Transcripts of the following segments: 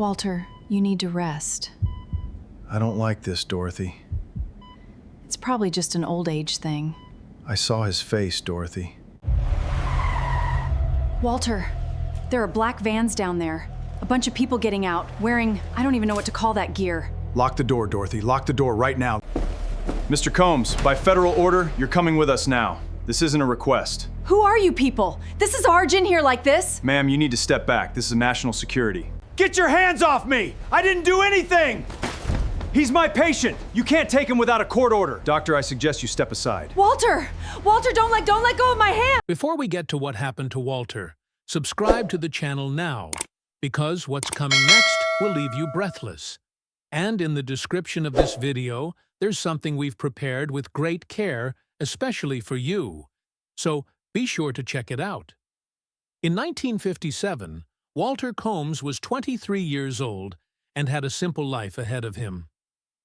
Walter, you need to rest. I don't like this, Dorothy. It's probably just an old age thing. I saw his face, Dorothy. Walter, there are black vans down there. A bunch of people getting out, wearing, I don't even know what to call that gear. Lock the door, Dorothy. Lock the door right now. Mr. Combs, by federal order, you're coming with us now. This isn't a request. Who are you people? This is Arj in here like this? Ma'am, you need to step back. This is national security. Get your hands off me! I didn't do anything! He's my patient! You can't take him without a court order. Doctor, I suggest you step aside. Walter! Walter, don't let go of my hand! Before we get to what happened to Walter, subscribe to the channel now, because what's coming next will leave you breathless. And in the description of this video, there's something we've prepared with great care, especially for you. So be sure to check it out. In 1957, Walter Combs was 23 years old and had a simple life ahead of him.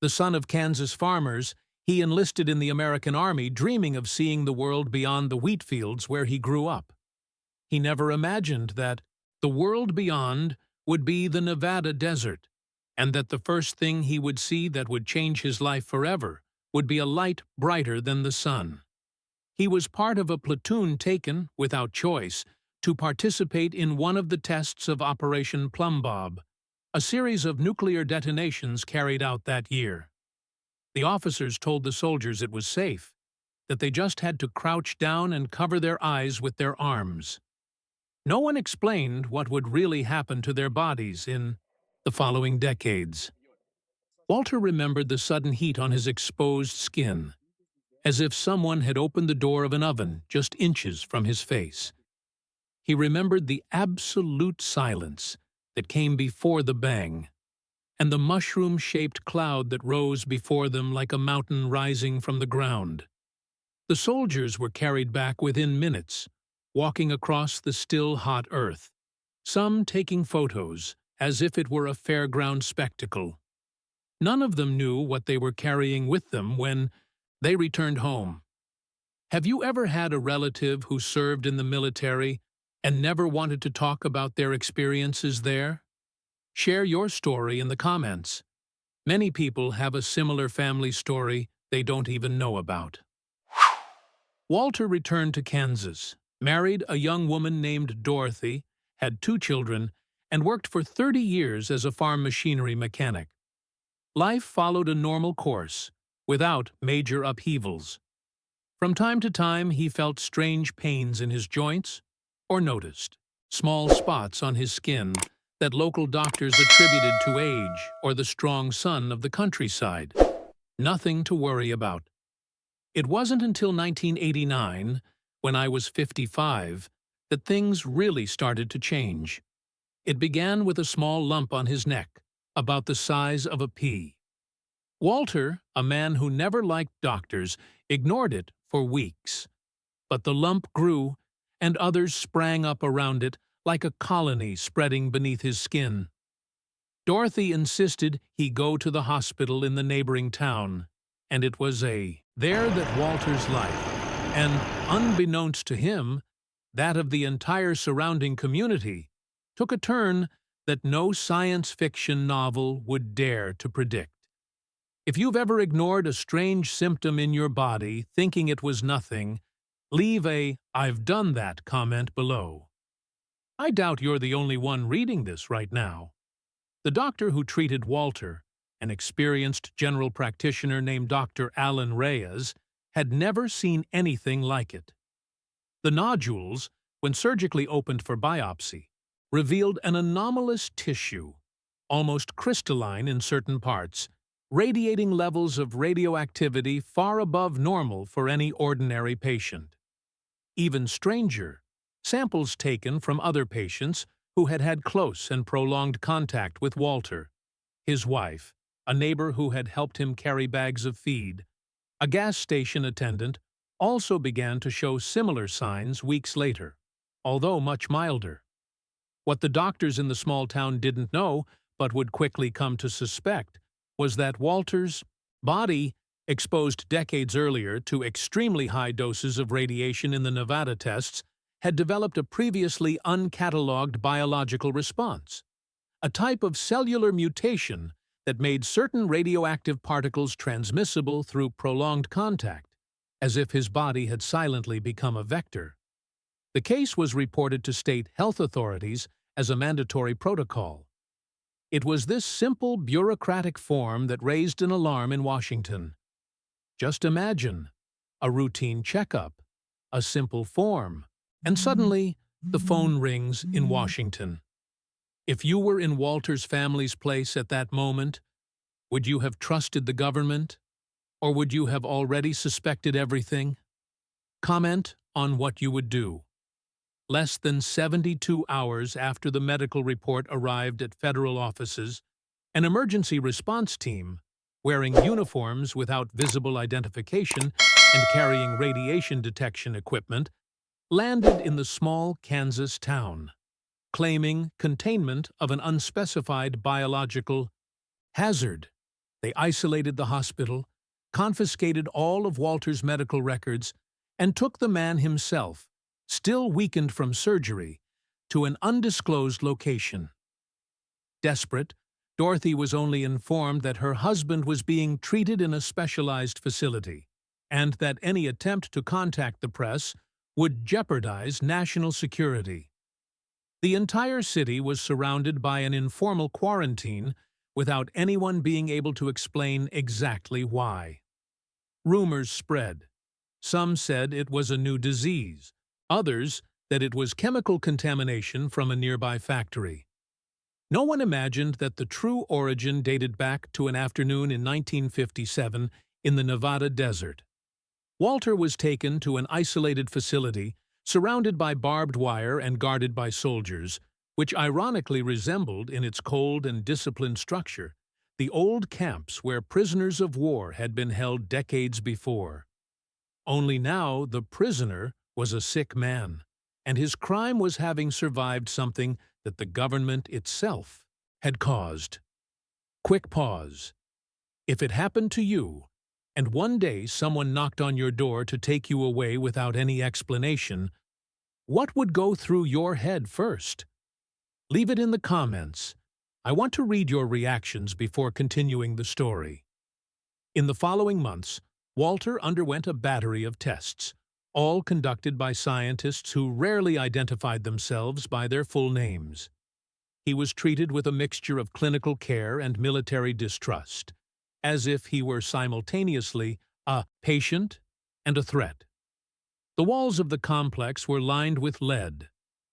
The son of Kansas farmers, he enlisted in the American Army, dreaming of seeing the world beyond the wheat fields where he grew up. He never imagined that the world beyond would be the Nevada desert, and that the first thing he would see that would change his life forever would be a light brighter than the sun. He was part of a platoon taken, without choice, to participate in one of the tests of Operation Plumbbob, a series of nuclear detonations carried out that year. The officers told the soldiers it was safe, that they just had to crouch down and cover their eyes with their arms. No one explained what would really happen to their bodies in the following decades. Walter remembered the sudden heat on his exposed skin, as if someone had opened the door of an oven just inches from his face. He remembered the absolute silence that came before the bang, and the mushroom-shaped cloud that rose before them like a mountain rising from the ground. The soldiers were carried back within minutes, walking across the still hot earth, some taking photos as if it were a fairground spectacle. None of them knew what they were carrying with them when they returned home. Have you ever had a relative who served in the military and never wanted to talk about their experiences there? Share your story in the comments. Many people have a similar family story they don't even know about. Walter returned to Kansas, married a young woman named Dorothy, had 2 children, and worked for 30 years as a farm machinery mechanic. Life followed a normal course, without major upheavals. From time to time, he felt strange pains in his joints, or noticed small spots on his skin that local doctors attributed to age or the strong sun of the countryside. Nothing to worry about. It wasn't until 1989, when I was 55, that things really started to change. It began with a small lump on his neck, about the size of a pea. Walter, a man who never liked doctors, ignored it for weeks. But the lump grew, and others sprang up around it like a colony spreading beneath his skin. Dorothy insisted he go to the hospital in the neighboring town, and it was there that Walter's life, and unbeknownst to him, that of the entire surrounding community, took a turn that no science fiction novel would dare to predict. If you've ever ignored a strange symptom in your body, thinking it was nothing, leave a "I've done that" comment below. I doubt you're the only one reading this right now. The doctor who treated Walter, an experienced general practitioner named Dr. Alan Reyes, had never seen anything like it. The nodules, when surgically opened for biopsy, revealed an anomalous tissue, almost crystalline in certain parts, radiating levels of radioactivity far above normal for any ordinary patient. Even stranger, samples taken from other patients who had had close and prolonged contact with Walter, his wife, a neighbor who had helped him carry bags of feed, a gas station attendant, also began to show similar signs weeks later, although much milder. What the doctors in the small town didn't know, but would quickly come to suspect, was that Walter's body, exposed decades earlier to extremely high doses of radiation in the Nevada tests, had developed a previously uncatalogued biological response, a type of cellular mutation that made certain radioactive particles transmissible through prolonged contact, as if his body had silently become a vector. The case was reported to state health authorities as a mandatory protocol. It was this simple bureaucratic form that raised an alarm in Washington. Just imagine a routine checkup, a simple form, and suddenly the phone rings in Washington. If you were in Walter's family's place at that moment, would you have trusted the government, or would you have already suspected everything? Comment on what you would do. Less than 72 hours after the medical report arrived at federal offices, an emergency response team, wearing uniforms without visible identification and carrying radiation detection equipment, landed in the small Kansas town, claiming containment of an unspecified biological hazard. They isolated the hospital, confiscated all of Walter's medical records, and took the man himself, still weakened from surgery, to an undisclosed location. Desperate, Dorothy was only informed that her husband was being treated in a specialized facility, and that any attempt to contact the press would jeopardize national security. The entire city was surrounded by an informal quarantine without anyone being able to explain exactly why. Rumors spread. Some said it was a new disease, others that it was chemical contamination from a nearby factory. No one imagined that the true origin dated back to an afternoon in 1957 in the Nevada desert. Walter was taken to an isolated facility surrounded by barbed wire and guarded by soldiers, which ironically resembled, in its cold and disciplined structure, the old camps where prisoners of war had been held decades before. Only now the prisoner was a sick man, and his crime was having survived something that the government itself had caused. Quick pause. If it happened to you, and one day someone knocked on your door to take you away without any explanation, what would go through your head first? Leave it in the comments. I want to read your reactions before continuing the story. In the following months, Walter underwent a battery of tests, all conducted by scientists who rarely identified themselves by their full names. He was treated with a mixture of clinical care and military distrust, as if he were simultaneously a patient and a threat. The walls of the complex were lined with lead,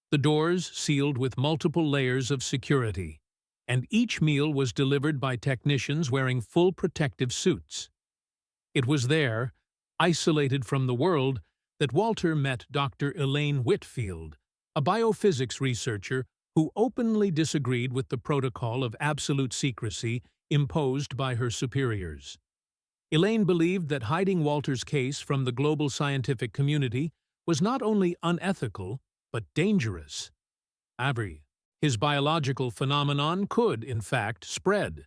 the doors sealed with multiple layers of security, and each meal was delivered by technicians wearing full protective suits. It was there, isolated from the world, that Walter met Dr. Elaine Whitfield, a biophysics researcher who openly disagreed with the protocol of absolute secrecy imposed by her superiors. Elaine believed that hiding Walter's case from the global scientific community was not only unethical, but dangerous. His biological phenomenon could, in fact, spread.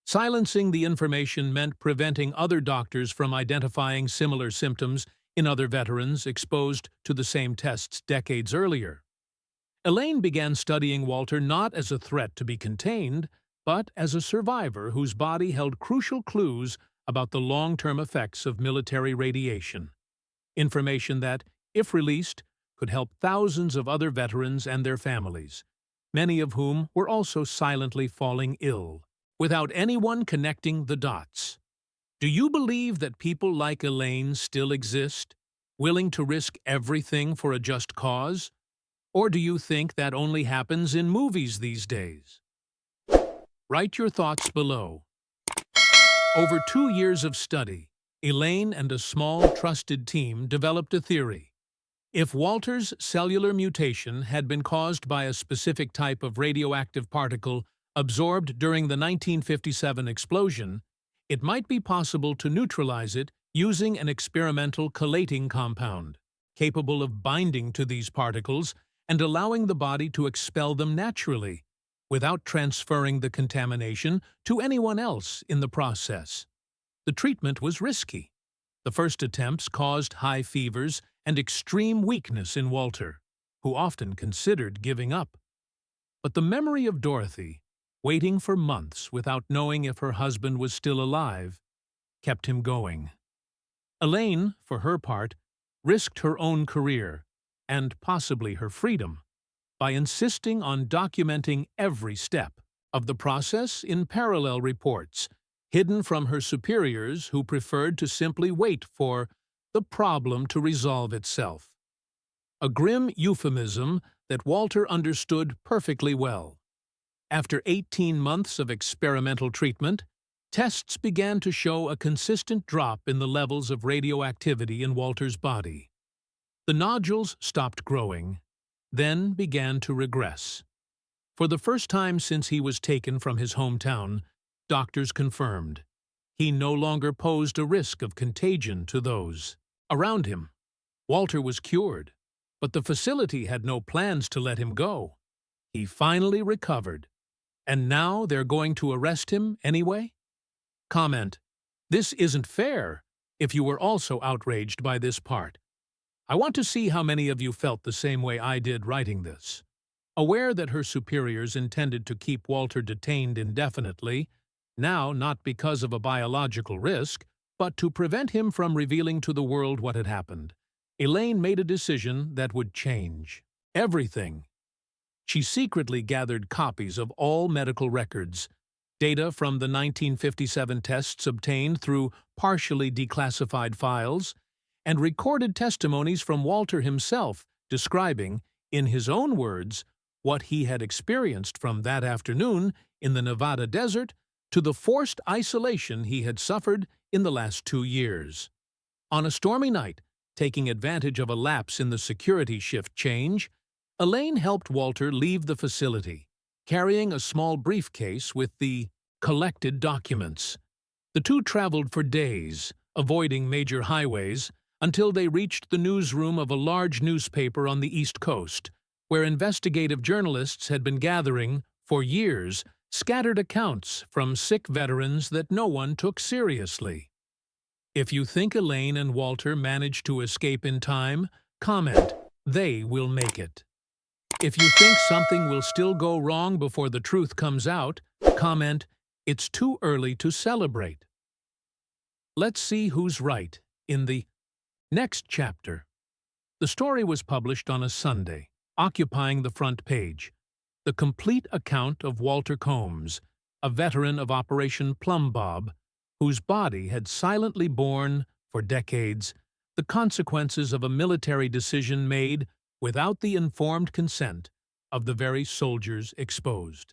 Silencing the information meant preventing other doctors from identifying similar symptoms in other veterans exposed to the same tests decades earlier. Elaine began studying Walter not as a threat to be contained, but as a survivor whose body held crucial clues about the long-term effects of military radiation. Information that, if released, could help thousands of other veterans and their families, many of whom were also silently falling ill, without anyone connecting the dots. Do you believe that people like Elaine still exist, willing to risk everything for a just cause? Or do you think that only happens in movies these days? Write your thoughts below. Over 2 years of study, Elaine and a small, trusted team developed a theory. If Walter's cellular mutation had been caused by a specific type of radioactive particle absorbed during the 1957 explosion, it might be possible to neutralize it using an experimental chelating compound, capable of binding to these particles and allowing the body to expel them naturally, without transferring the contamination to anyone else in the process. The treatment was risky. The first attempts caused high fevers and extreme weakness in Walter, who often considered giving up. But the memory of Dorothy, waiting for months without knowing if her husband was still alive, kept him going. Elaine, for her part, risked her own career, and possibly her freedom, by insisting on documenting every step of the process in parallel reports, hidden from her superiors who preferred to simply wait for the problem to resolve itself. A grim euphemism that Walter understood perfectly well. After 18 months of experimental treatment, tests began to show a consistent drop in the levels of radioactivity in Walter's body. The nodules stopped growing, then began to regress. For the first time since he was taken from his hometown, doctors confirmed he no longer posed a risk of contagion to those around him. Walter was cured, but the facility had no plans to let him go. He finally recovered, and now they're going to arrest him anyway? Comment: this isn't fair if you were also outraged by this part. I want to see how many of you felt the same way I did writing this. Aware that her superiors intended to keep Walter detained indefinitely, now not because of a biological risk, but to prevent him from revealing to the world what had happened, Elaine made a decision that would change everything. She secretly gathered copies of all medical records, data from the 1957 tests obtained through partially declassified files, and recorded testimonies from Walter himself describing, in his own words, what he had experienced from that afternoon in the Nevada desert to the forced isolation he had suffered in the last 2 years. On a stormy night, taking advantage of a lapse in the security shift change, Elaine helped Walter leave the facility, carrying a small briefcase with the collected documents. The two traveled for days, avoiding major highways, until they reached the newsroom of a large newspaper on the East Coast, where investigative journalists had been gathering, for years, scattered accounts from sick veterans that no one took seriously. If you think Elaine and Walter managed to escape in time, comment, "They will make it." If you think something will still go wrong before the truth comes out, comment, "It's too early to celebrate." Let's see who's right in the next chapter. The story was published on a Sunday, occupying the front page. The complete account of Walter Combs, a veteran of Operation Plumbbob, whose body had silently borne, for decades, the consequences of a military decision made without the informed consent of the very soldiers exposed.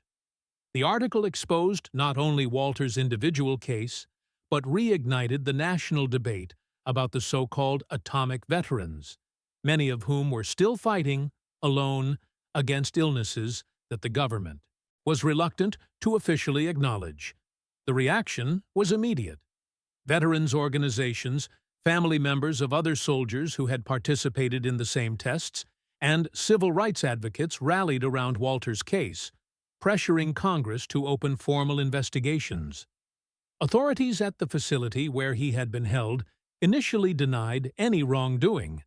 The article exposed not only Walter's individual case, but reignited the national debate about the so-called atomic veterans, many of whom were still fighting, alone, against illnesses that the government was reluctant to officially acknowledge. The reaction was immediate. Veterans organizations, family members of other soldiers who had participated in the same tests, and civil rights advocates rallied around Walter's case, pressuring Congress to open formal investigations. Authorities at the facility where he had been held initially denied any wrongdoing,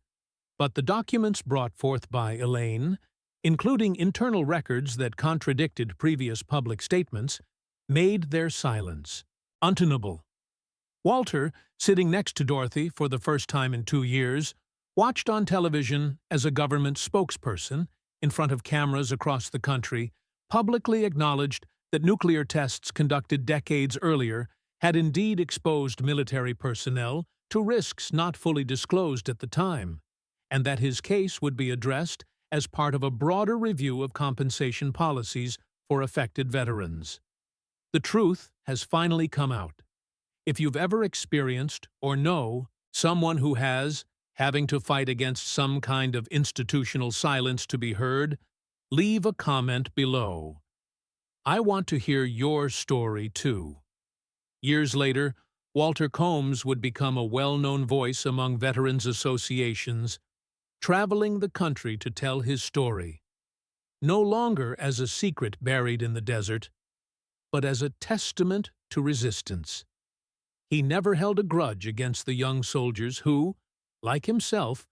but the documents brought forth by Elaine, including internal records that contradicted previous public statements, made their silence untenable. Walter, sitting next to Dorothy for the first time in 2 years, watched on television as a government spokesperson, in front of cameras across the country, publicly acknowledged that nuclear tests conducted decades earlier had indeed exposed military personnel to risks not fully disclosed at the time, and that his case would be addressed as part of a broader review of compensation policies for affected veterans. The truth has finally come out. If you've ever experienced or know someone who has, having to fight against some kind of institutional silence to be heard, leave a comment below. I want to hear your story too. Years later, Walter Combs would become a well-known voice among veterans associations, traveling the country to tell his story, no longer as a secret buried in the desert, but as a testament to resistance. He never held a grudge against the young soldiers who, like himself,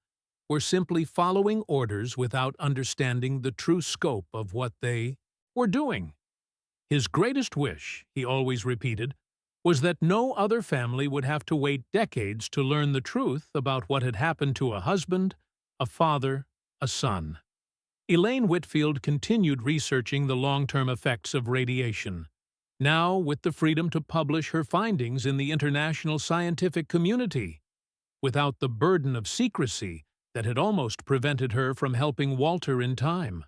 were simply following orders without understanding the true scope of what they were doing. His greatest wish, he always repeated, was that no other family would have to wait decades to learn the truth about what had happened to a husband, a father, a son. Elaine Whitfield continued researching the long-term effects of radiation, now with the freedom to publish her findings in the international scientific community, without the burden of secrecy that had almost prevented her from helping Walter in time.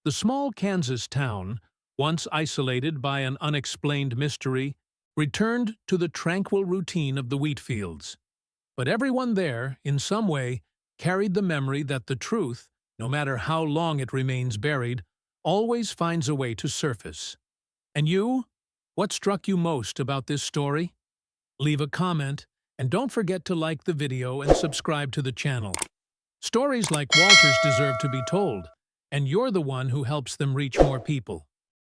The small Kansas town, once isolated by an unexplained mystery, returned to the tranquil routine of the wheat fields. But everyone there, in some way, carried the memory that the truth, no matter how long it remains buried, always finds a way to surface. And you? What struck you most about this story? Leave a comment, and don't forget to like the video and subscribe to the channel. Stories like Walter's deserve to be told, and you're the one who helps them reach more people.